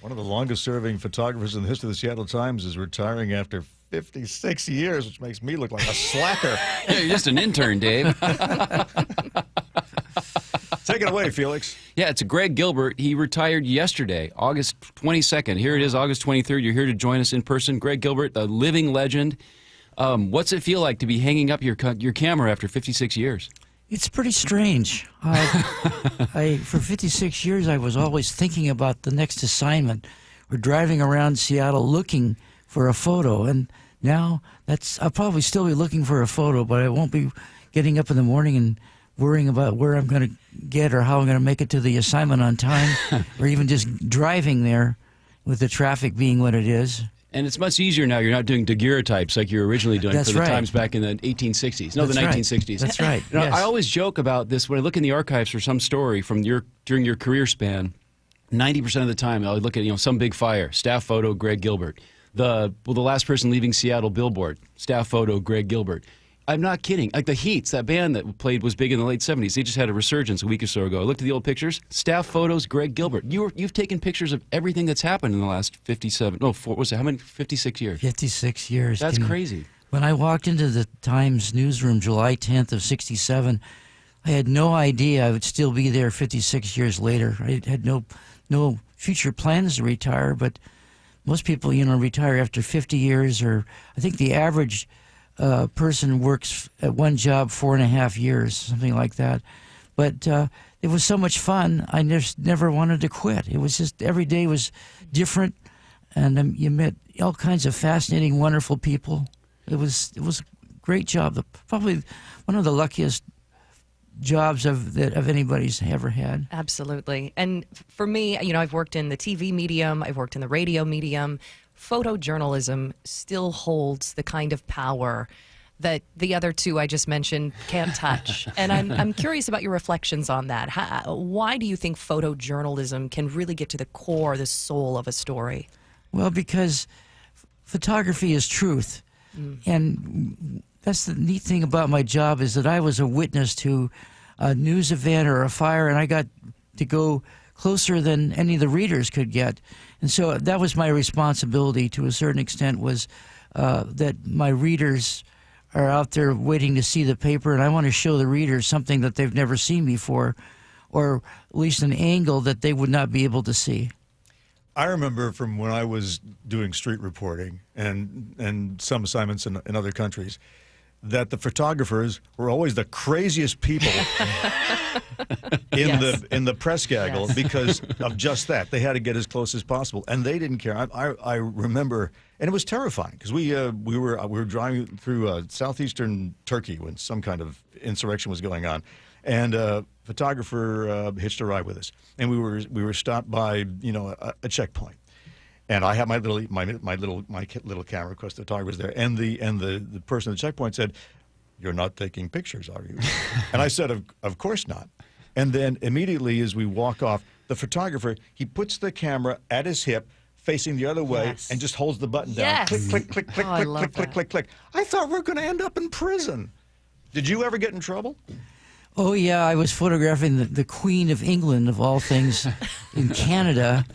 One of the longest-serving photographers in the history of the Seattle Times is retiring after 56 years, which makes me look like a slacker. Yeah, you're just an intern, Dave. Take it away, Felix. Yeah, it's Greg Gilbert. He retired yesterday, August 22nd. Here it is, August 23rd. You're here to join us in person. Greg Gilbert, the living legend. What's it feel like to be hanging up your camera after 56 years? It's pretty strange. For 56 years, I was always thinking about the next assignment. We're driving around Seattle looking for a photo, and now I'll probably still be looking for a photo, but I won't be getting up in the morning and worrying about where I'm going to get or how I'm going to make it to the assignment on time, or even just driving there with the traffic being what it is. And it's much easier now. You're not doing daguerreotypes like you were originally doing That's for the right. Times back in the 1860s. No, That's the right. 1960s. That's right. You know, Yes. I always joke about this when I look in the archives for some story from during your career span. 90% of the time, I'll look at some big fire, staff photo, Greg Gilbert. The last person leaving Seattle, billboard, staff photo, Greg Gilbert. I'm not kidding. Like the Heats, that band that was big in the late 70s, they just had a resurgence a week or so ago. I looked at the old pictures. Staff photos, Greg Gilbert. You've taken pictures of everything that's happened in the last 56 years? 56 years. That's crazy. When I walked into the Times newsroom July 10th of 67, I had no idea I would still be there 56 years later. I had no future plans to retire, but most people, retire after 50 years, or I think the average person works at one job 4.5 years, something like that. But it was so much fun, I just never wanted to quit. It was just, every day was different, and you met all kinds of fascinating, wonderful people. It was a great job, probably one of the luckiest jobs of anybody's ever had. Absolutely. And for me, I've worked in the TV medium, I've worked in the radio medium. Photojournalism still holds the kind of power that the other two I just mentioned can't touch. And I'm curious about your reflections on that. Why do you think photojournalism can really get to the core, the soul of a story? Well, because photography is truth. And that's the neat thing about my job, is that I was a witness to a news event or a fire, and I got to go closer than any of the readers could get. And so that was my responsibility to a certain extent, was that my readers are out there waiting to see the paper, and I want to show the readers something that they've never seen before, or at least an angle that they would not be able to see. I remember from when I was doing street reporting and some assignments in other countries, that the photographers were always the craziest people in the press gaggle, because of just that. They had to get as close as possible, and they didn't care. I remember, and it was terrifying, because we were driving through southeastern Turkey when some kind of insurrection was going on, and a photographer hitched a ride with us, and we were stopped by a checkpoint. And I had my little camera. Of course, the photographer was there, and the person at the checkpoint said, "You're not taking pictures, are you?" And I said, "Of course not." And then immediately, as we walk off, the photographer, he puts the camera at his hip, facing the other way, and just holds the button down. Yes. Click, click, click, click, click, click, click, click, click. I thought we were going to end up in prison. Did you ever get in trouble? Oh, yeah, I was photographing the Queen of England, of all things, in Canada.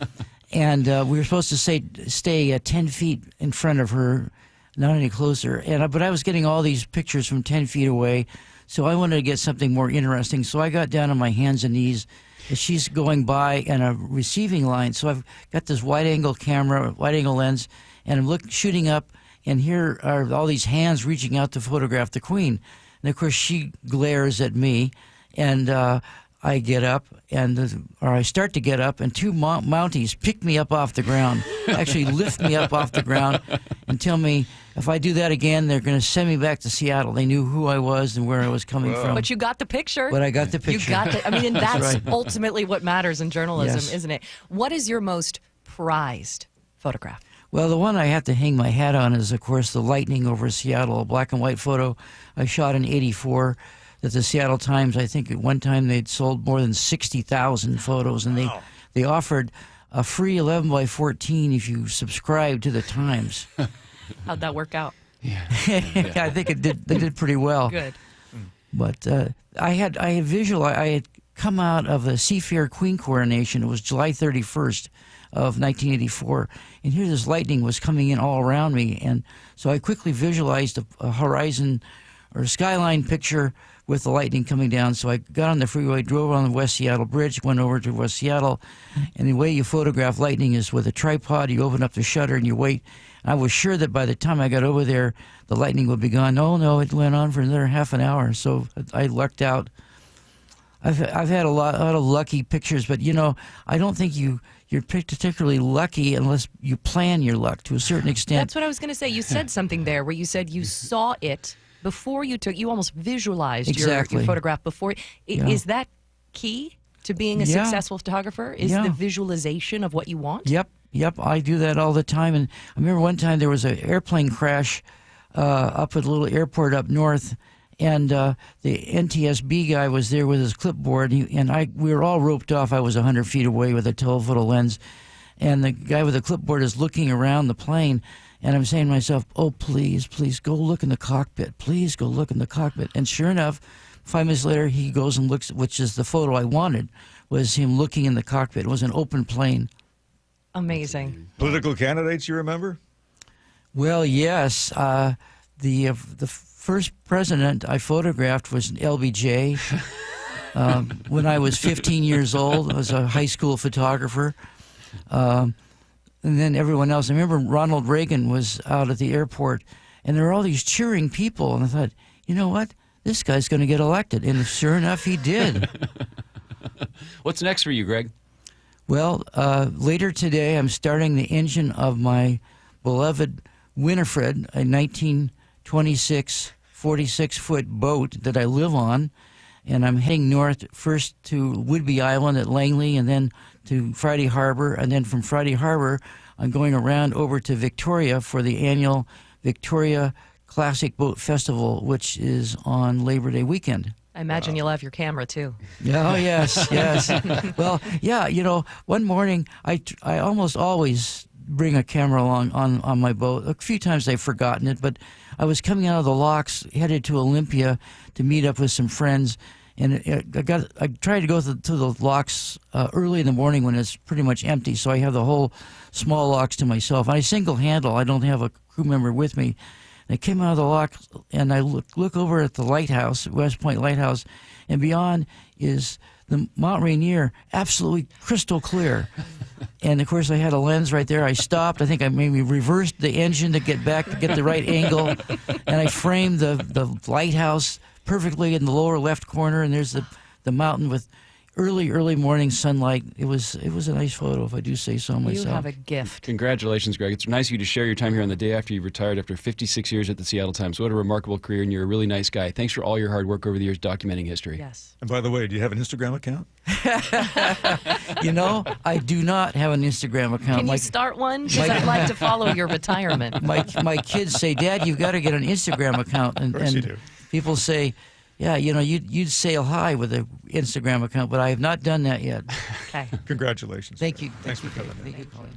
And we were supposed to stay 10 feet in front of her, not any closer. But I was getting all these pictures from 10 feet away, so I wanted to get something more interesting. So I got down on my hands and knees as she's going by in a receiving line. So I've got this wide-angle camera, wide-angle lens, and I'm shooting up, and here are all these hands reaching out to photograph the Queen. And, of course, she glares at me, and I get up, or I start to get up, and two Mounties pick me up off the ground, actually lift me up off the ground, and tell me if I do that again, they're going to send me back to Seattle. They knew who I was and where I was coming from. But you got the picture. But I got the picture. You got the, and that's right. ultimately what matters in journalism, Yes. isn't it? What is your most prized photograph? Well, the one I have to hang my hat on is, of course, the lightning over Seattle, a black and white photo I shot in '84. That the Seattle Times, I think at one time they'd sold more than 60,000 photos, and they offered a free 11 by 14 if you subscribe to the Times. How'd that work out? Yeah. I think they did pretty well. Good. But I had come out of the Seafair Queen coronation. It was July 31st of 1984. And here this lightning was coming in all around me. And so I quickly visualized a horizon or a skyline picture with the lightning coming down. So I got on the freeway, drove on the West Seattle Bridge, went over to West Seattle. And the way you photograph lightning is with a tripod. You open up the shutter and you wait. I was sure that by the time I got over there, the lightning would be gone. No, it went on for another half an hour. So I lucked out. I've had a lot of lucky pictures, but I don't think you're particularly lucky unless you plan your luck to a certain extent. That's what I was going to say. You said something there where you said you saw it before you took. You almost visualized your photograph before. Is that key to being a successful photographer? Is the visualization of what you want? Yep, I do that all the time. And I remember one time there was an airplane crash up at a little airport up north, and the NTSB guy was there with his clipboard, and we were all roped off. I was 100 feet away with a telephoto lens, and the guy with the clipboard is looking around the plane, and I'm saying to myself, oh, please, go look in the cockpit. Please go look in the cockpit. And sure enough, 5 minutes later, he goes and looks, which is the photo I wanted, was him looking in the cockpit. It was an open plane. Amazing. Political candidates you remember? Well, yes. The first president I photographed was LBJ. When I was 15 years old, I was a high school photographer. And then everyone else. I remember Ronald Reagan was out at the airport, and there were all these cheering people. And I thought, you know what? This guy's going to get elected. And sure enough, he did. What's next for you, Greg? Well, later today, I'm starting the engine of my beloved Winifred, a 1926 46-foot boat that I live on, and I'm heading north first to Whidbey Island at Langley, and then to Friday Harbor, and then from Friday Harbor, I'm going around over to Victoria for the annual Victoria Classic Boat Festival, which is on Labor Day weekend. I imagine you'll have your camera too. Oh, yes. Well, yeah, one morning I almost always bring a camera along on my boat. A few times I've forgotten it, but I was coming out of the locks, headed to Olympia to meet up with some friends, and I tried to go to the locks early in the morning when it's pretty much empty, so I have the whole small locks to myself. And I single handle. I don't have a crew member with me. And I came out of the lock, and I look over at the lighthouse, West Point Lighthouse, and beyond is the Mount Rainier, absolutely crystal clear. And, of course, I had a lens right there. I stopped. I think I maybe reversed the engine to get the right angle. And I framed the lighthouse perfectly in the lower left corner. And there's the mountain with early morning sunlight. It was a nice photo, if I do say so myself. You have a gift. Congratulations, Greg. It's nice of you to share your time here on the day after you retired after 56 years at the Seattle Times. What a remarkable career, and you're a really nice guy. Thanks for all your hard work over the years documenting history. Yes. And by the way, do you have an Instagram account? I do not have an Instagram account. Can you start one? Because I'd like to follow your retirement. My kids say, Dad, you've got to get an Instagram account. And, Of course you do. People say, yeah, you'd sail high with an Instagram account, but I have not done that yet. Okay. Congratulations. Thank you. Thanks for coming. Thank you, Colleen.